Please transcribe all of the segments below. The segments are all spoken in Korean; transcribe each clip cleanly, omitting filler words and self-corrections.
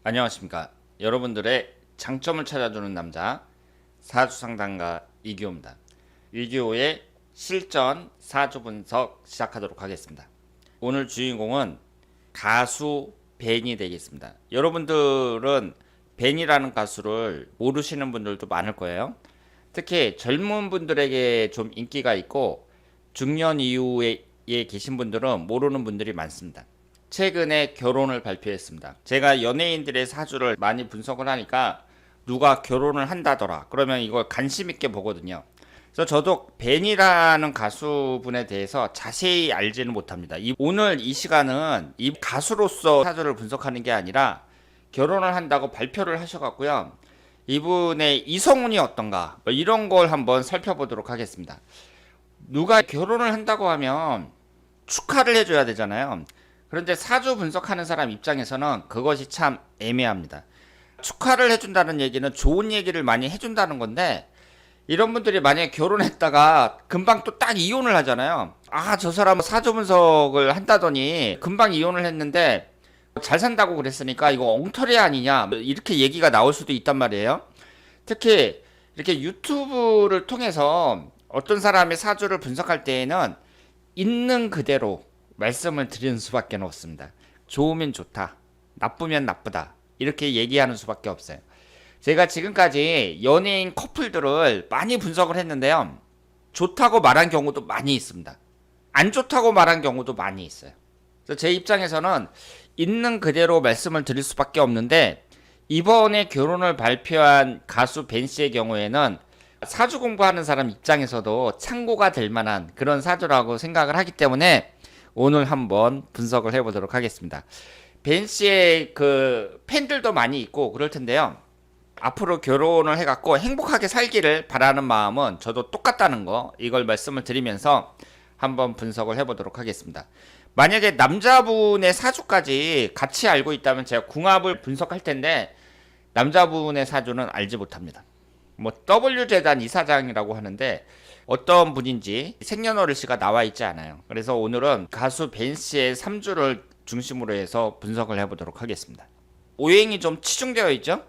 안녕하십니까. 여러분들의 장점을 찾아주는 남자 사주상담가 이규호입니다. 이규호의 실전 사주 분석 시작하도록 하겠습니다. 오늘 주인공은 가수 벤이 되겠습니다. 여러분들은 벤이라는 가수를 모르시는 분들도 많을 거예요. 특히 젊은 분들에게 좀 인기가 있고 중년 이후에 계신 분들은 모르는 분들이 많습니다. 최근에 결혼을 발표했습니다. 제가 연예인들의 사주를 많이 분석을 하니까 누가 결혼을 한다더라. 그러면 이걸 관심 있게 보거든요. 그래서 저도 벤이라는 가수분에 대해서 자세히 알지는 못합니다. 오늘 이 시간은 이 가수로서 사주를 분석하는 게 아니라 결혼을 한다고 발표를 하셔갖고요. 이분의 이성운이 어떤가 이런 걸 한번 살펴보도록 하겠습니다. 누가 결혼을 한다고 하면 축하를 해줘야 되잖아요. 그런데 사주 분석하는 사람 입장에서는 그것이 참 애매합니다. 축하를 해준다는 얘기는 좋은 얘기를 많이 해준다는 건데, 이런 분들이 만약에 결혼했다가 금방 또 딱 이혼을 하잖아요. 아, 저 사람 사주 분석을 한다더니 금방 이혼을 했는데 잘 산다고 그랬으니까 이거 엉터리 아니냐, 이렇게 얘기가 나올 수도 있단 말이에요. 특히 이렇게 유튜브를 통해서 어떤 사람의 사주를 분석할 때에는 있는 그대로 말씀을 드리는 수밖에 없습니다. 좋으면 좋다, 나쁘면 나쁘다, 이렇게 얘기하는 수밖에 없어요. 제가 지금까지 연예인 커플들을 많이 분석을 했는데요. 좋다고 말한 경우도 많이 있습니다. 안 좋다고 말한 경우도 많이 있어요. 그래서 제 입장에서는 있는 그대로 말씀을 드릴 수밖에 없는데, 이번에 결혼을 발표한 가수 벤 씨의 경우에는 사주 공부하는 사람 입장에서도 참고가 될 만한 그런 사주라고 생각을 하기 때문에 오늘 한번 분석을 해보도록 하겠습니다. 벤 씨의 그 팬들도 많이 있고 그럴 텐데요. 앞으로 결혼을 해갖고 행복하게 살기를 바라는 마음은 저도 똑같다는 거, 이걸 말씀을 드리면서 한번 분석을 해보도록 하겠습니다. 만약에 남자분의 사주까지 같이 알고 있다면 제가 궁합을 분석할 텐데, 남자분의 사주는 알지 못합니다. 뭐 W재단 이사장이라고 하는데 어떤 분인지 생년월일시가 나와 있지 않아요. 그래서 오늘은 가수 벤 씨의 3주를 중심으로 해서 분석을 해보도록 하겠습니다. 오행이 좀 치중되어 있죠?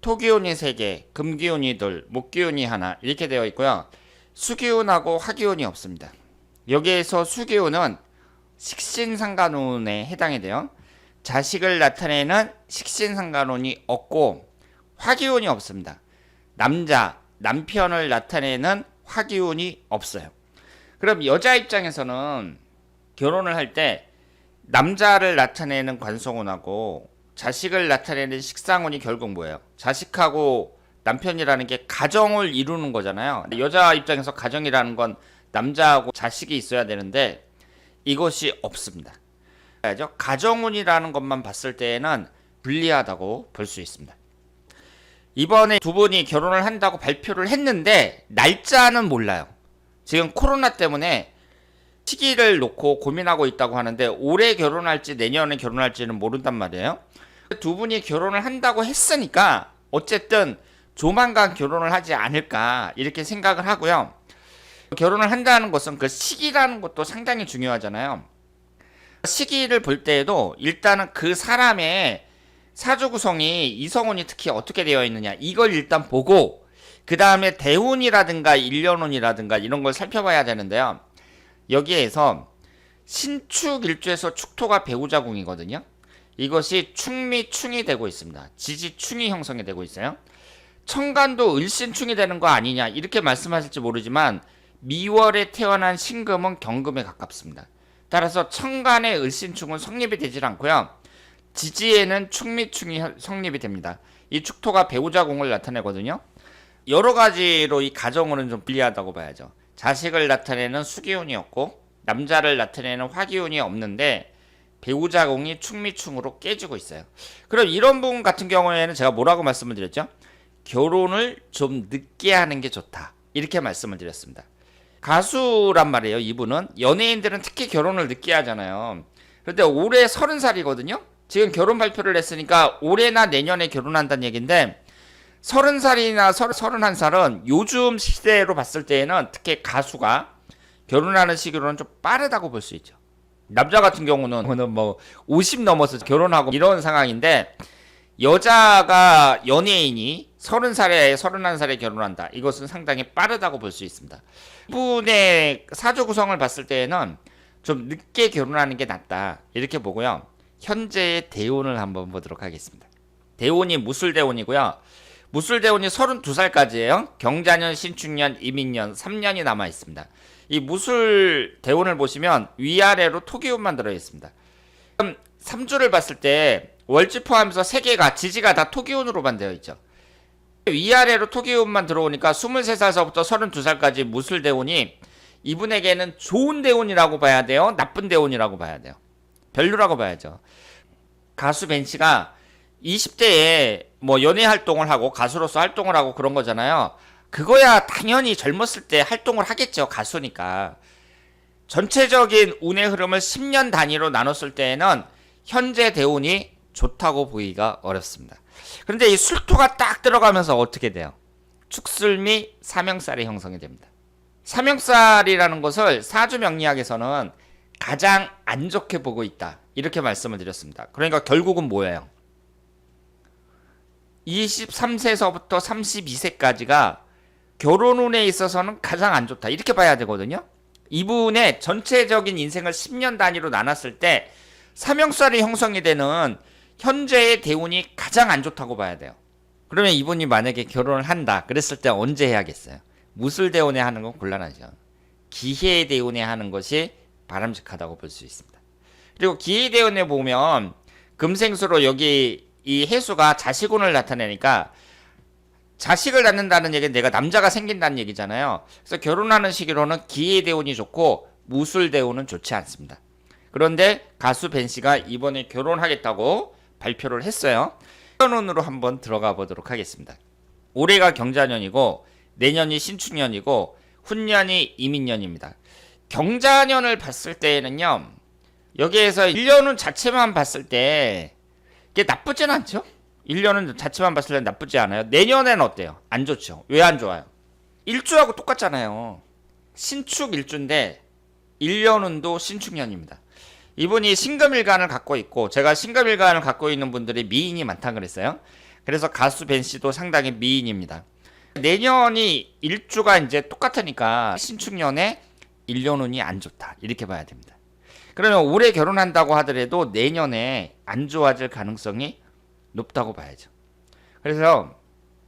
토기운이 3개, 금기운이 2, 목기운이 1 이렇게 되어 있고요. 수기운하고 화기운이 없습니다. 여기에서 수기운은 식신상간운에 해당이 돼요. 자식을 나타내는 식신상간운이 없고 화기운이 없습니다. 남편을 나타내는 화기운이 없어요. 그럼 여자 입장에서는 결혼을 할 때 남자를 나타내는 관성운하고 자식을 나타내는 식상운이 결국 뭐예요? 자식하고 남편이라는 게 가정을 이루는 거잖아요. 여자 입장에서 가정이라는 건 남자하고 자식이 있어야 되는데 이것이 없습니다. 가정운이라는 것만 봤을 때에는 불리하다고 볼 수 있습니다. 이번에 두 분이 결혼을 한다고 발표를 했는데 날짜는 몰라요. 지금 코로나 때문에 시기를 놓고 고민하고 있다고 하는데 올해 결혼할지 내년에 결혼할지는 모른단 말이에요. 두 분이 결혼을 한다고 했으니까 어쨌든 조만간 결혼을 하지 않을까 이렇게 생각을 하고요. 결혼을 한다는 것은 그 시기라는 것도 상당히 중요하잖아요. 시기를 볼 때에도 일단은 그 사람의 사주 구성이 이성운이 특히 어떻게 되어 있느냐 이걸 일단 보고 그 다음에 대운이라든가 일년운이라든가 이런 걸 살펴봐야 되는데요. 여기에서 신축일주에서 축토가 배우자궁이거든요. 이것이 충미충이 되고 있습니다. 지지충이 형성이 되고 있어요. 천간도 을신충이 되는 거 아니냐 이렇게 말씀하실지 모르지만 미월에 태어난 신금은 경금에 가깝습니다. 따라서 천간의 을신충은 성립이 되질 않고요. 지지에는 충미충이 성립이 됩니다. 이 축토가 배우자궁을 나타내거든요. 여러 가지로 이 가정으로는 좀 불리하다고 봐야죠. 자식을 나타내는 수기운이었고 남자를 나타내는 화기운이 없는데 배우자궁이 충미충으로 깨지고 있어요. 그럼 이런 분 같은 경우에는 제가 뭐라고 말씀을 드렸죠? 결혼을 좀 늦게 하는 게 좋다 이렇게 말씀을 드렸습니다. 가수란 말이에요. 이분은 연예인들은 특히 결혼을 늦게 하잖아요. 그런데 올해 30살이거든요. 지금 결혼 발표를 했으니까 올해나 내년에 결혼한다는 얘기인데 30살이나 31살은 요즘 시대로 봤을 때에는 특히 가수가 결혼하는 시기로는 좀 빠르다고 볼 수 있죠. 남자 같은 경우는 뭐 50 넘어서 결혼하고 이런 상황인데 여자가 연예인이 30살에 31살에 결혼한다. 이것은 상당히 빠르다고 볼 수 있습니다. 이분의 사주 구성을 봤을 때에는 좀 늦게 결혼하는 게 낫다. 이렇게 보고요. 현재의 대운을 한번 보도록 하겠습니다. 대운이 무술대운이고요. 무술대운이 32살까지예요. 경자년, 신축년, 이민년 3년이 남아 있습니다. 이 무술대운을 보시면 위아래로 토기운만 들어 있습니다. 그럼 3주를 봤을 때 월지 포함해서 3개가 지지가 다 토기운으로만 되어 있죠. 위아래로 토기운만 들어오니까 23살서부터 32살까지 무술대운이 이분에게는 좋은 대운이라고 봐야 돼요? 나쁜 대운이라고 봐야 돼요? 별로라고 봐야죠. 가수 벤 씨가 20대에 뭐 연예 활동을 하고 가수로서 활동을 하고 그런 거잖아요. 그거야 당연히 젊었을 때 활동을 하겠죠. 가수니까. 전체적인 운의 흐름을 10년 단위로 나눴을 때에는 현재 대운이 좋다고 보기가 어렵습니다. 그런데 이 술토가 딱 들어가면서 어떻게 돼요? 축술미 사명살이 형성이 됩니다. 사명살이라는 것을 사주 명리학에서는 가장 안 좋게 보고 있다. 이렇게 말씀을 드렸습니다. 그러니까 결국은 뭐예요? 23세서부터 32세까지가 결혼운에 있어서는 가장 안 좋다. 이렇게 봐야 되거든요. 이분의 전체적인 인생을 10년 단위로 나눴을 때 사명살이 형성이 되는 현재의 대운이 가장 안 좋다고 봐야 돼요. 그러면 이분이 만약에 결혼을 한다. 그랬을 때 언제 해야겠어요? 무술대운에 하는 건 곤란하죠. 기해대운에 하는 것이 바람직하다고 볼 수 있습니다. 그리고 기해대운에 보면 금생수로 여기 이 해수가 자식운을 나타내니까 자식을 낳는다는 얘기는 내가 남자가 생긴다는 얘기잖아요. 그래서 결혼하는 시기로는 기해대운이 좋고 무술대운은 좋지 않습니다. 그런데 가수 벤 씨가 이번에 결혼하겠다고 발표를 했어요. 운으로 한번 들어가 보도록 하겠습니다. 올해가 경자년이고 내년이 신축년이고 훈년이 이민년입니다. 경자년을 봤을 때에는요. 여기에서 1년운 자체만 봤을 때 이게 나쁘진 않죠? 1년은 자체만 봤을 때 나쁘지 않아요. 내년에는 어때요? 안 좋죠. 왜 안 좋아요? 일주하고 똑같잖아요. 신축 일주인데 1년운도 신축년입니다. 이분이 신금일간을 갖고 있고 제가 신금일간을 갖고 있는 분들이 미인이 많다 그랬어요. 그래서 가수 벤 씨도 상당히 미인입니다. 내년이 일주가 이제 똑같으니까 신축년에 1년운이 안 좋다. 이렇게 봐야 됩니다. 그러면 올해 결혼한다고 하더라도 내년에 안 좋아질 가능성이 높다고 봐야죠. 그래서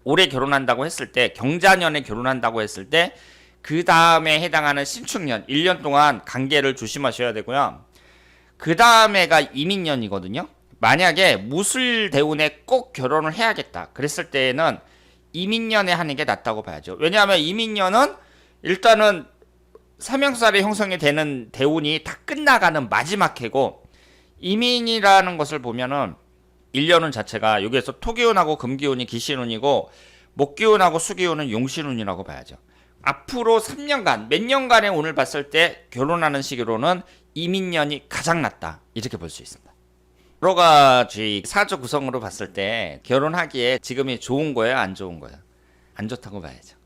올해 결혼한다고 했을 때 경자년에 결혼한다고 했을 때 그 다음에 해당하는 신축년 1년 동안 관계를 조심하셔야 되고요. 그 다음에가 이민년이거든요. 만약에 무술대운에 꼭 결혼을 해야겠다. 그랬을 때에는 이민년에 하는 게 낫다고 봐야죠. 왜냐하면 이민년은 일단은 사명살이 형성이 되는 대운이 다 끝나가는 마지막 해고 이민이라는 것을 보면은 1년운 자체가 여기에서 토기운하고 금기운이 기신운이고 목기운하고 수기운은 용신운이라고 봐야죠. 앞으로 3년간 몇 년간의 운을 봤을 때 결혼하는 시기로는 이민년이 가장 낫다. 이렇게 볼 수 있습니다. 여러 가지 사주 구성으로 봤을 때 결혼하기에 지금이 좋은 거예요? 안 좋은 거예요? 안 좋다고 봐야죠.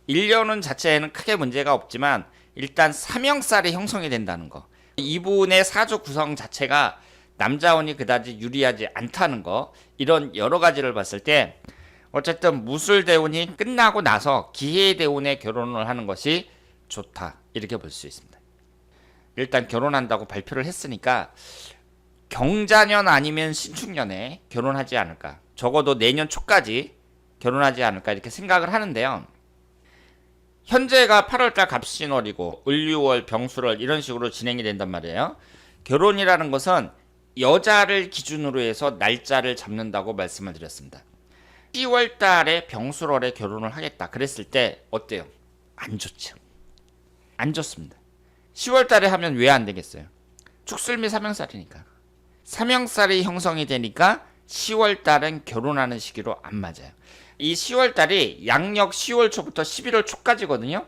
1년운 자체에는 크게 문제가 없지만 일단 사명살이 형성이 된다는 거. 이분의 사주 구성 자체가 남자운이 그다지 유리하지 않다는 거. 이런 여러 가지를 봤을 때 어쨌든 무술대운이 끝나고 나서 기해대운에 결혼을 하는 것이 좋다. 이렇게 볼 수 있습니다. 일단 결혼한다고 발표를 했으니까 경자년 아니면 신축년에 결혼하지 않을까. 적어도 내년 초까지 결혼하지 않을까 이렇게 생각을 하는데요. 현재가 8월달 갑신월이고 을유월, 병술월 이런 식으로 진행이 된단 말이에요. 결혼이라는 것은 여자를 기준으로 해서 날짜를 잡는다고 말씀을 드렸습니다. 10월달에 병술월에 결혼을 하겠다 그랬을 때 어때요? 안 좋죠. 안 좋습니다. 10월달에 하면 왜 안 되겠어요? 축술미 사명살이니까. 사명살이 형성이 되니까 10월달은 결혼하는 시기로 안 맞아요. 이 10월달이 양력 10월 초부터 11월 초까지거든요.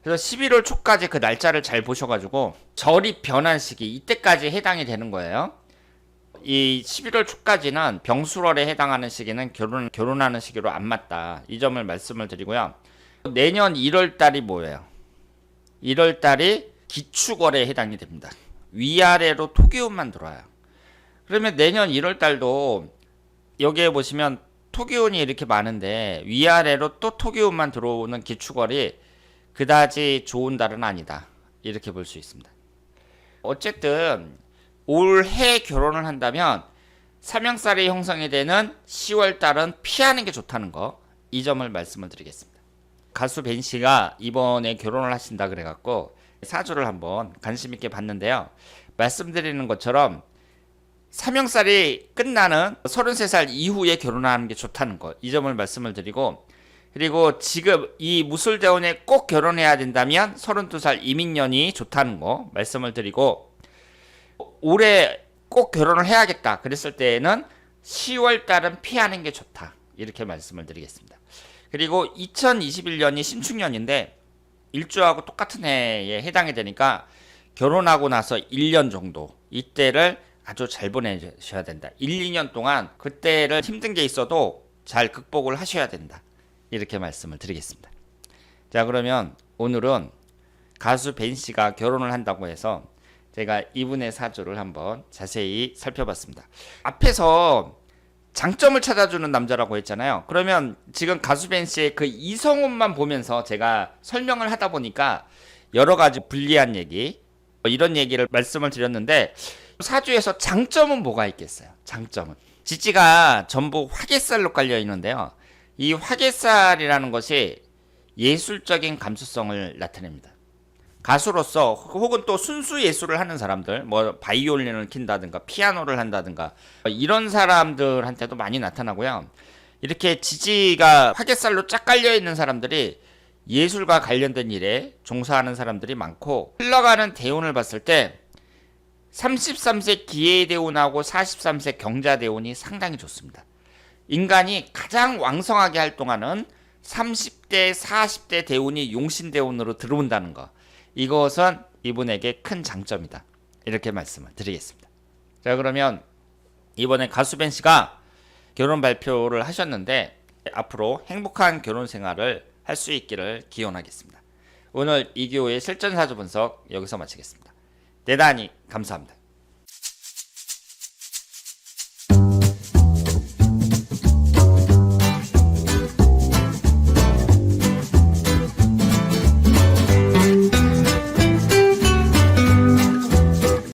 그래서 11월 초까지 그 날짜를 잘 보셔가지고 절이 변한 시기 이때까지 해당이 되는 거예요. 이 11월 초까지는 병술월에 해당하는 시기는 결혼하는 시기로 안 맞다. 이 점을 말씀을 드리고요. 내년 1월달이 뭐예요? 1월달이 기축월에 해당이 됩니다. 위아래로 토기운만 들어와요. 그러면 내년 1월달도 여기에 보시면 토기운이 이렇게 많은데 위아래로 또 토기운만 들어오는 기축월이 그다지 좋은 달은 아니다. 이렇게 볼 수 있습니다. 어쨌든 올해 결혼을 한다면 삼형살이 형성이 되는 10월 달은 피하는 게 좋다는 거, 이 점을 말씀을 드리겠습니다. 가수 벤 씨가 이번에 결혼을 하신다 그래갖고 사주를 한번 관심 있게 봤는데요. 말씀드리는 것처럼 삼형살이 끝나는 33살 이후에 결혼하는 게 좋다는 거, 이 점을 말씀을 드리고, 그리고 지금 이 무술대운에 꼭 결혼해야 된다면 32살 이민년이 좋다는 거 말씀을 드리고, 올해 꼭 결혼을 해야겠다 그랬을 때에는 10월 달은 피하는 게 좋다, 이렇게 말씀을 드리겠습니다. 그리고 2021년이 신축년인데 일주하고 똑같은 해에 해당이 되니까 결혼하고 나서 1년 정도 이때를 아주 잘 보내셔야 된다. 1, 2년 동안 그때를 힘든 게 있어도 잘 극복을 하셔야 된다, 이렇게 말씀을 드리겠습니다. 자, 그러면 오늘은 가수 벤 씨가 결혼을 한다고 해서 제가 이분의 사주를 한번 자세히 살펴봤습니다. 앞에서 장점을 찾아주는 남자라고 했잖아요. 그러면 지금 가수 벤 씨의 그 이성운만 보면서 제가 설명을 하다 보니까 여러 가지 불리한 얘기, 이런 얘기를 말씀을 드렸는데, 사주에서 장점은 뭐가 있겠어요? 장점은 지지가 전부 화개살로 깔려 있는데요. 이 화개살이라는 것이 예술적인 감수성을 나타냅니다. 가수로서 혹은 또 순수 예술을 하는 사람들, 뭐 바이올린을 킨다든가 피아노를 한다든가 이런 사람들한테도 많이 나타나고요. 이렇게 지지가 화개살로 쫙 깔려 있는 사람들이 예술과 관련된 일에 종사하는 사람들이 많고, 흘러가는 대운을 봤을 때 33세 기해대운하고 43세 경자대운이 상당히 좋습니다. 인간이 가장 왕성하게 활동하는 30대, 40대 대운이 용신대운으로 들어온다는 거, 이것은 이분에게 큰 장점이다, 이렇게 말씀을 드리겠습니다. 자, 그러면 이번에 가수 벤 씨가 결혼 발표를 하셨는데 앞으로 행복한 결혼 생활을 할 수 있기를 기원하겠습니다. 오늘 이기호의 실전사주 분석 여기서 마치겠습니다. 대단히 감사합니다.